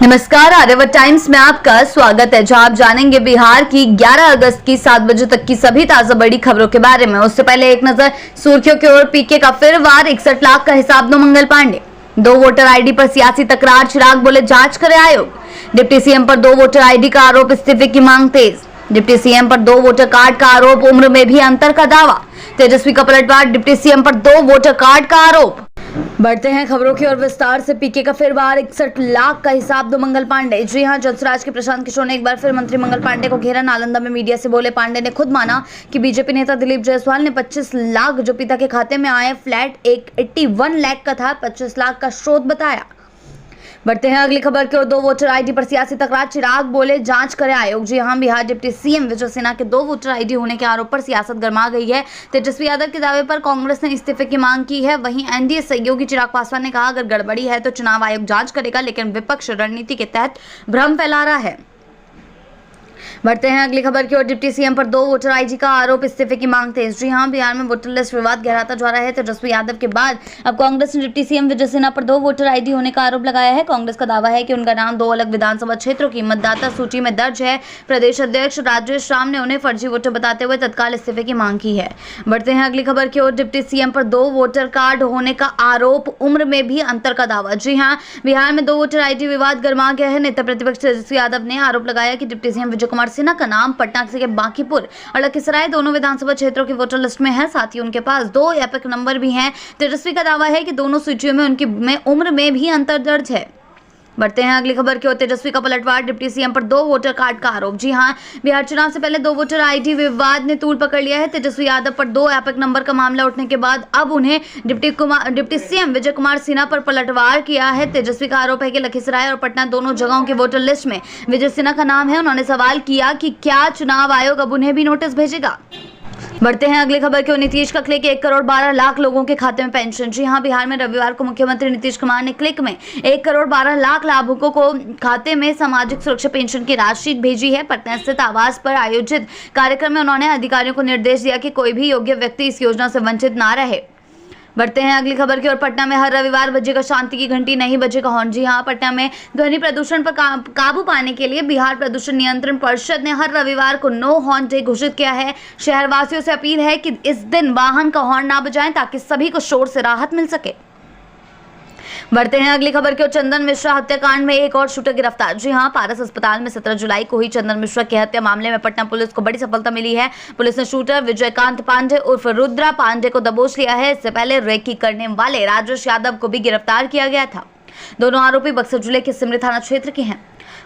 नमस्कार, आर्यावर्त टाइम्स में आपका स्वागत है, जहां आप जानेंगे बिहार की 11 अगस्त की 7 बजे तक की सभी ताजा बड़ी खबरों के बारे में। उससे पहले एक नजर सुर्खियों की ओर। पीके का फिर वार, 61 लाख का हिसाब दो मंगल पांडे। 2 वोटर आईडी पर सियासी तकरार, चिराग बोले जांच करे आयोग। डिप्टी सीएम पर 2 वोटर आईडी का आरोप, इस्तीफे की मांग तेज। डिप्टी सीएम पर 2 वोटर कार्ड का आरोप, उम्र में भी अंतर का दावा। तेजस्वी का पलटवार, डिप्टी सीएम पर 2 वोटर कार्ड का आरोप। बढ़ते हैं खबरों की ओर विस्तार से। पीके का फिर बार, 61 लाख का हिसाब दो मंगल पांडे। जी हां, जनसुराज के प्रशांत किशोर ने एक बार फिर मंत्री मंगल पांडे को घेरा। नालंदा में मीडिया से बोले पांडे ने खुद माना कि बीजेपी नेता दिलीप जायसवाल ने 25 लाख जो पिता के खाते में आए फ्लैट 81 लाख का था, 25 लाख का स्रोत बताया। बढ़ते हैं अगली खबर की ओर। 2 वोटर आईडी पर सियासी तकरार, चिराग बोले जांच करे आयोग। जी हां, बिहार डिप्टी सीएम विजय सिन्हा के 2 वोटर आईडी होने के आरोप पर सियासत गर्मा गई है। तेजस्वी यादव के दावे पर कांग्रेस ने इस्तीफे की मांग की है। वहीं एनडीए सहयोगी चिराग पासवान ने कहा, अगर गड़बड़ी है तो चुनाव आयोग जांच करेगा, लेकिन विपक्ष रणनीति के तहत भ्रम फैला रहा है। बढ़ते हैं अगली खबर की ओर। डिप्टी सीएम पर 2 वोटर आईडी का आरोप, इस्तीफे की मांग तेज। जी हां, बिहार में वोटर लिस्ट विवाद गहराता जा रहा है। तेजस्वी यादव के बाद अब कांग्रेस ने डिप्टी सीएम विजय सिन्हा पर 2 वोटर आईडी होने का आरोप लगाया है। कांग्रेस का दावा है कि उनका नाम 2 अलग विधानसभा क्षेत्रों की मतदाता सूची में दर्ज है। प्रदेश अध्यक्ष राजेश राम ने उन्हें फर्जी वोटर बताते हुए तत्काल इस्तीफे की मांग की है। बढ़ते हैं अगली खबर की ओर। डिप्टी सीएम पर 2 वोटर कार्ड होने का आरोप, उम्र में भी अंतर का दावा। जी हां, बिहार में 2 वोटर आईडी विवाद गर्मा गया है। नेता प्रतिपक्ष तेजस्वी यादव ने आरोप लगाया कि डिप्टी सीएम विजय कुमार सिन्हा का नाम पटना के बांकीपुर और लखीसराय दोनों विधानसभा क्षेत्रों की वोटर लिस्ट में है। साथ ही उनके पास 2 एपिक नंबर भी हैं। तेजस्वी का दावा है कि दोनों सूचियों में उनकी उम्र में भी अंतर दर्ज है। बढ़ते हैं अगली खबर की ओर। तेजस्वी का पलटवार, डिप्टी सीएम पर 2 वोटर कार्ड का आरोप। जी हां, बिहार चुनाव से पहले 2 वोटर आईडी विवाद ने तूल पकड़ लिया है। तेजस्वी यादव पर 2 एपिक नंबर का मामला उठने के बाद अब उन्हें डिप्टी सीएम विजय कुमार सिन्हा पर पलटवार किया है। तेजस्वी का आरोप है कि लखीसराय और पटना दोनों जगहों की वोटर लिस्ट में विजय सिन्हा का नाम है। उन्होंने सवाल किया कि क्या चुनाव आयोग अब उन्हें भी नोटिस भेजेगा। बढ़ते हैं अगली खबर की ओर। नीतीश का क्लिक, 1 करोड़ 12 लाख लोगों के खाते में पेंशन। जी हां, बिहार में रविवार को मुख्यमंत्री नीतीश कुमार ने क्लिक में 1 करोड़ 12 लाख लाभुकों को खाते में सामाजिक सुरक्षा पेंशन की राशि भेजी है। पटना स्थित आवास पर आयोजित कार्यक्रम में उन्होंने अधिकारियों को निर्देश दिया कि कोई भी योग्य व्यक्ति इस योजना से वंचित ना रहे। बढ़ते हैं अगली खबर की ओर। पटना में हर रविवार बजेगा शांति की घंटी, नहीं बजेगा हॉर्न। जी हां, पटना में ध्वनि प्रदूषण पर काबू पाने के लिए बिहार प्रदूषण नियंत्रण परिषद ने हर रविवार को नो हॉर्न डे घोषित किया है। शहरवासियों से अपील है कि इस दिन वाहन का हॉर्न ना बजाएं ताकि सभी को शोर से राहत मिल सके। बढ़ते हैं अगली खबर की ओर। चंदन मिश्रा हत्याकांड में एक और शूटर गिरफ्तार। जी हां, पारस अस्पताल में 17 जुलाई को हुई चंदन मिश्रा की हत्या मामले में पटना पुलिस को बड़ी सफलता मिली है। पुलिस ने शूटर विजयकांत पांडे उर्फ रुद्रा पांडे को दबोच लिया है। इससे पहले रेकी करने वाले राजेश यादव को भी गिरफ्तार किया गया था। दोनों आरोपी बक्सर जिले के सिमरी थाना क्षेत्र के हैं।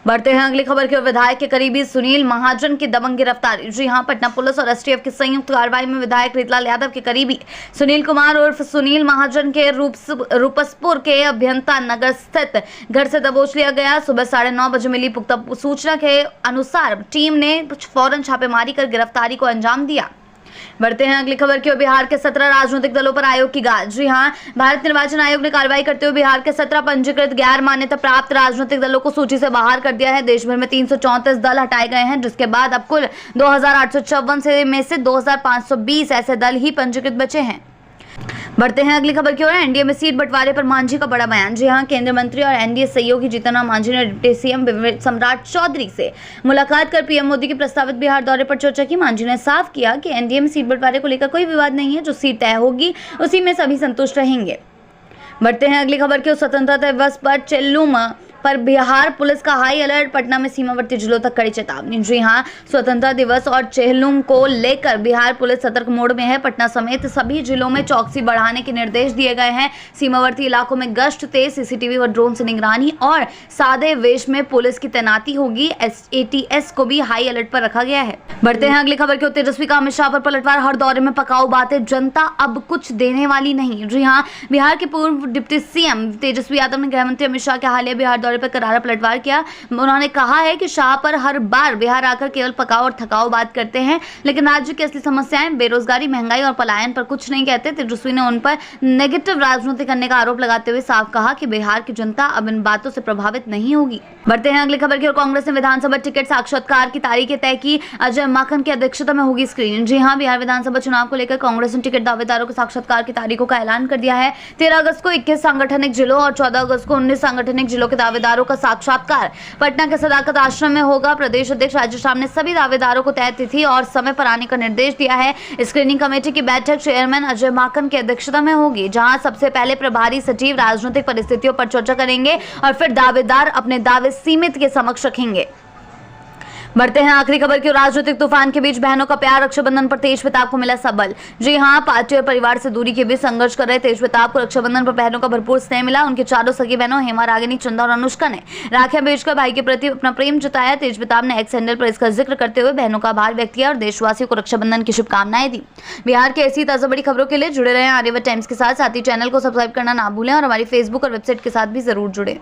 बढ़ते हैं अगली खबर की ओर। विधायक के करीबी सुनील महाजन की दबंग गिरफ्तारी। जी हां, पटना पुलिस और एसटीएफ की संयुक्त कार्रवाई में विधायक रीतलाल यादव के करीबी सुनील कुमार उर्फ सुनील महाजन के रूपसपुर के अभियंता नगर स्थित घर से दबोच लिया गया। सुबह 9:30 बजे मिली पुख्ता सूचना के अनुसार टीम ने फौरन छापेमारी कर गिरफ्तारी को अंजाम दिया। बढ़ते हैं अगली खबर की ओर। बिहार के 17 राजनीतिक दलों पर आयोग की गाज। जी हां, भारत निर्वाचन आयोग ने कार्रवाई करते हुए बिहार के 17 पंजीकृत गैर मान्यता प्राप्त राजनीतिक दलों को सूची से बाहर कर दिया है। देश भर में 334 दल हटाए गए हैं, जिसके बाद अब कुल 2854 में से 2520 ऐसे दल ही पंजीकृत बचे हैं। बढ़ते हैं अगली खबर की ओर। एनडीए में सीट बंटवारे पर मांझी का बड़ा बयान। जी हां, केंद्रीय मंत्री और एनडीए सहयोगी जीतन राम मांझी ने डिप्टी सीएम सम्राट चौधरी से मुलाकात कर पीएम मोदी के प्रस्तावित बिहार दौरे पर चर्चा की। मांझी ने साफ किया कि एनडीए में सीट बंटवारे को लेकर कोई विवाद नहीं है, जो सीट तय होगी उसी में सभी संतुष्ट रहेंगे। बढ़ते हैं अगली खबर की ओर। स्वतंत्रता दिवस पर चेल्लुम पर बिहार पुलिस का हाई अलर्ट, पटना में सीमावर्ती जिलों तक कड़ी चेतावनी। जी हां, स्वतंत्रता दिवस और चेहलुम को लेकर बिहार पुलिस सतर्क मोड में है। पटना समेत सभी जिलों में चौकसी बढ़ाने के निर्देश दिए गए हैं। सीमावर्ती इलाकों में गश्त तेज, सीसीटीवी व ड्रोन से निगरानी और सादे वेश में पुलिस की तैनाती होगी। एटीएस को भी हाई अलर्ट पर रखा गया है। बढ़ते हैं अगली खबर की। तेजस्वी का अमित शाह पर पलटवार, हर दौरे में पकाऊ बातें, जनता अब कुछ देने वाली नहीं। जी हां, बिहार के पूर्व डिप्टी सीएम तेजस्वी यादव ने गृहमंत्री अमित शाह के हालिया बिहार दौरे पर करारा पलटवार किया। उन्होंने कहा है कि शाह पर हर बार बिहार आकर केवल पकाऊ और थकाऊ बात करते हैं, लेकिन राज्य की असली समस्याएं बेरोजगारी, महंगाई और पलायन पर कुछ नहीं कहते। तेजस्वी ने उन पर नेगेटिव राजनीति करने का आरोप लगाते हुए साफ कहा कि बिहार की जनता अब इन बातों से प्रभावित नहीं होगी। बढ़ते हैं अगली खबर की ओर। कांग्रेस ने विधानसभा टिकट साक्षात्कार की तारीखें तय की। अजय माकन की अध्यक्षता में होगी स्क्रीनिंग। जी हां, बिहार विधानसभा चुनाव को लेकर कांग्रेस ने टिकट दावेदारों के साक्षात्कार की तारीखों का ऐलान कर दिया है। 13 अगस्त को 21 सांगठनिक जिलों और 14 अगस्त को 19 सांगठनिक जिलों के दावेदार दावेदारों का साक्षात्कार पटना के सदाकत आश्रम में होगा। प्रदेश अध्यक्ष राजेश राम ने सभी दावेदारों को तय तिथि और समय पर आने का निर्देश दिया है। स्क्रीनिंग कमेटी की बैठक चेयरमैन अजय माकन की अध्यक्षता में होगी, जहां सबसे पहले प्रभारी सचिव राजनीतिक परिस्थितियों पर चर्चा करेंगे और फिर दावेदार अपने दावे सीमित के समक्ष रखेंगे। बढ़ते हैं आखिरी खबर की। राजनीतिक तूफान के बीच बहनों का प्यार, रक्षाबंधन पर तेजप्रताप को मिला सबल। जी हां, पार्टी और परिवार से दूरी के बीच संघर्ष कर रहे तेजप्रताप को रक्षाबंधन पर बहनों का भरपूर स्नेह मिला। उनकी चारों सगी बहनों हेमा, रागिनी, चंदा और अनुष्का ने राखियां बेचकर भाई के प्रति अपना प्रेम जताया। तेजप्रताप ने एक्स हैंडल पर इसका जिक्र करते हुए बहनों का आभार व्यक्त किया और देशवासियों को रक्षाबंधन की शुभकामनाएं दी। बिहार के ऐसी ताजा बड़ी खबरों के लिए जुड़े रहें आर्यावर्त टाइम्स के साथ ही चैनल को सब्सक्राइब करना ना भूलें और हमारी फेसबुक और वेबसाइट के साथ भी जरूर जुड़े।